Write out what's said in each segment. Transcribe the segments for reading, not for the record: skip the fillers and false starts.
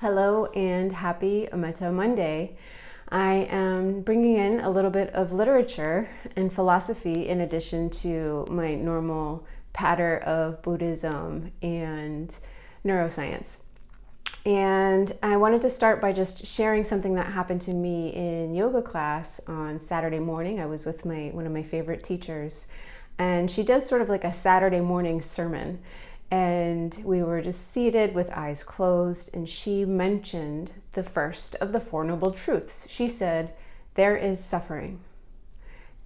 Hello and happy Metta Monday. I am bringing in a little bit of literature and philosophy in addition to my normal patter of Buddhism and neuroscience. And I wanted to start by just sharing something that happened to me in yoga class on Saturday morning. I was with one of my favorite teachers, and she does sort of like a Saturday morning sermon. And we were just seated with eyes closed, and she mentioned the first of the Four Noble Truths. She said, "There is suffering."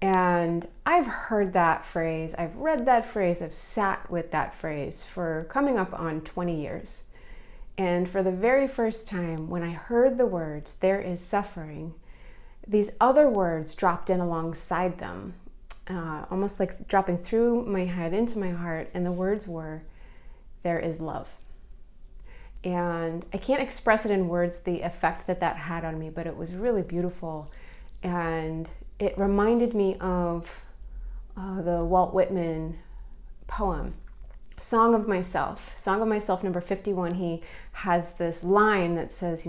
And I've heard that phrase, I've read that phrase, I've sat with that phrase for coming up on 20 years. And for the very first time, when I heard the words, "there is suffering," these other words dropped in alongside them, almost like dropping through my head into my heart. And the words were, "There is love." And I can't express it in words, the effect that had on me, but it was really beautiful. And it reminded me of the Walt Whitman poem, Song of Myself number 51. He has this line that says,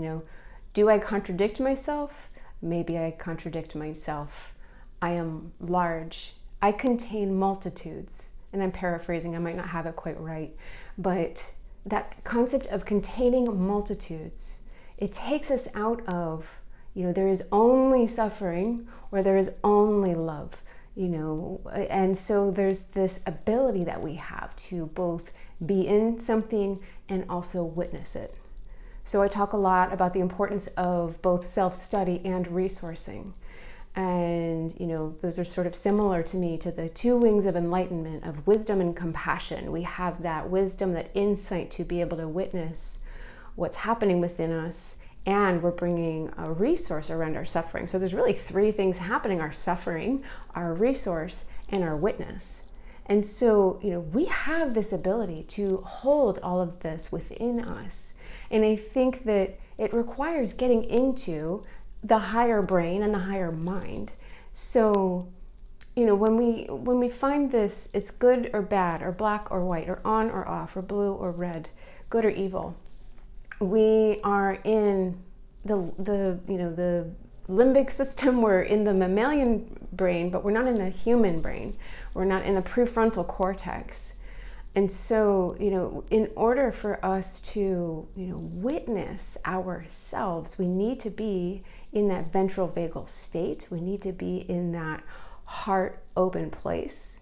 do I contradict myself? Maybe I contradict myself. I am large. I contain multitudes. And I'm paraphrasing, I might not have it quite right, but that concept of containing multitudes, it takes us out of, there is only suffering or there is only love, and so there's this ability that we have to both be in something and also witness it. So I talk a lot about the importance of both self-study and resourcing. And, those are sort of similar to me to the two wings of enlightenment, of wisdom and compassion. We have that wisdom, that insight to be able to witness what's happening within us, and we're bringing a resource around our suffering. So there's really three things happening: our suffering, our resource, and our witness. And so, we have this ability to hold all of this within us. And I think that it requires getting into the higher brain and the higher mind. So, when we find this, it's good or bad, or black or white, or on or off, or blue or red, good or evil. We are in the limbic system. We're in the mammalian brain, but we're not in the human brain. We're not in the prefrontal cortex. And so, in order for us to, witness ourselves, we need to be in that ventral vagal state. We need to be in that heart open place.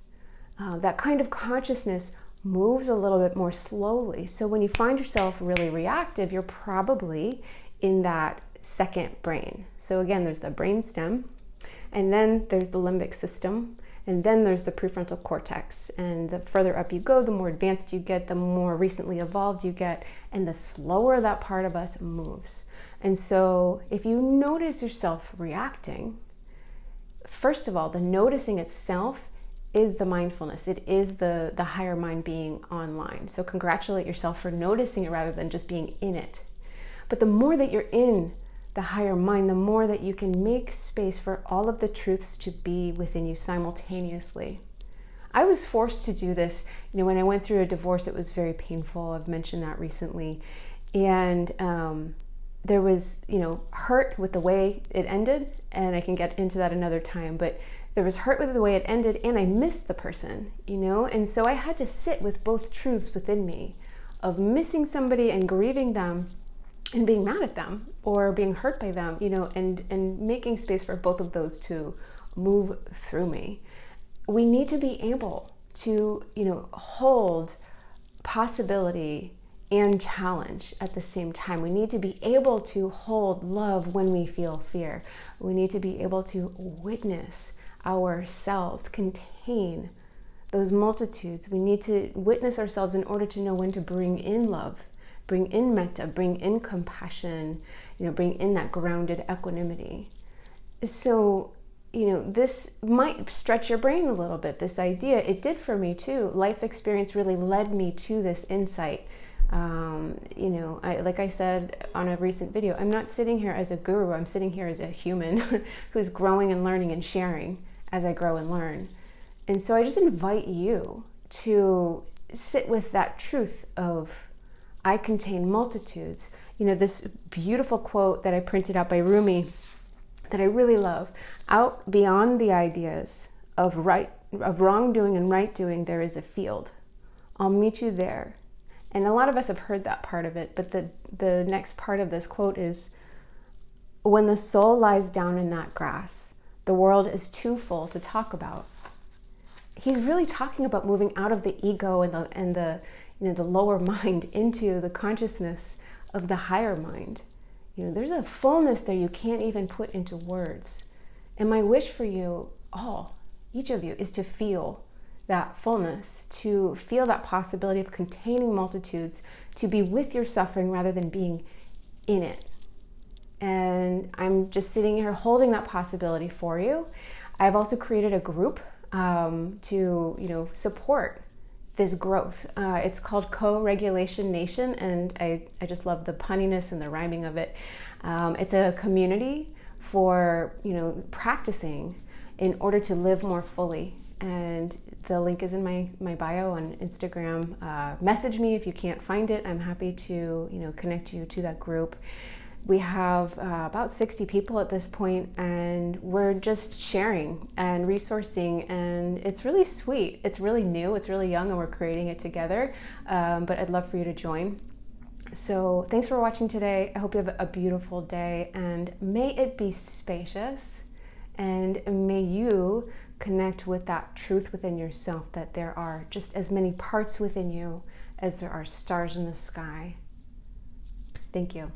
That kind of consciousness moves a little bit more slowly. So when you find yourself really reactive, you're probably in that second brain. So again, there's the brainstem, and then there's the limbic system, and then there's the prefrontal cortex. And the further up you go, the more advanced you get, the more recently evolved you get, and the slower that part of us moves. And so if you notice yourself reacting, first of all, the noticing itself is the mindfulness. It is the higher mind being online. So congratulate yourself for noticing it rather than just being in it. But the more that you're in the higher mind, the more that you can make space for all of the truths to be within you simultaneously. I was forced to do this. When I went through a divorce, it was very painful. I've mentioned that recently. And there was, hurt with the way it ended, and I can get into that another time, but there was hurt with the way it ended, and I missed the person, and so I had to sit with both truths within me of missing somebody and grieving them and being mad at them or being hurt by them, and making space for both of those to move through me. We need to be able to, hold possibility and challenge at the same time. We need to be able to hold love when we feel fear. We need to be able to witness ourselves, contain those multitudes. We need to witness ourselves in order to know when to bring in love, bring in metta, bring in compassion, bring in that grounded equanimity. So, this might stretch your brain a little bit, this idea. It did for me too. Life experience really led me to this insight. Like I said on a recent video, I'm not sitting here as a guru. I'm sitting here as a human who's growing and learning and sharing as I grow and learn. And so I just invite you to sit with that truth of, I contain multitudes. You know, this beautiful quote that I printed out by Rumi that I really love: out beyond the ideas of wrongdoing and right doing, there is a field. I'll meet you there. And a lot of us have heard that part of it, but the next part of this quote is, when the soul lies down in that grass, the world is too full to talk about. He's really talking about moving out of the ego and the lower mind into the consciousness of the higher mind. You know, there's a fullness there you can't even put into words. And my wish for you all, each of you, is to feel that fullness, to feel that possibility of containing multitudes, to be with your suffering rather than being in it. And I'm just sitting here holding that possibility for you. I've also created a group to support this growth. It's called Co-Regulation Nation, and I just love the punniness and the rhyming of it. It's a community for practicing in order to live more fully. And the link is in my bio on Instagram. Message me if you can't find it. I'm happy to connect you to that group. We have about 60 people at this point, and we're just sharing and resourcing, and it's really sweet. It's really new, it's really young, and we're creating it together, but I'd love for you to join. So thanks for watching today. I hope you have a beautiful day, and may it be spacious, and may you connect with that truth within yourself, that there are just as many parts within you as there are stars in the sky. Thank you.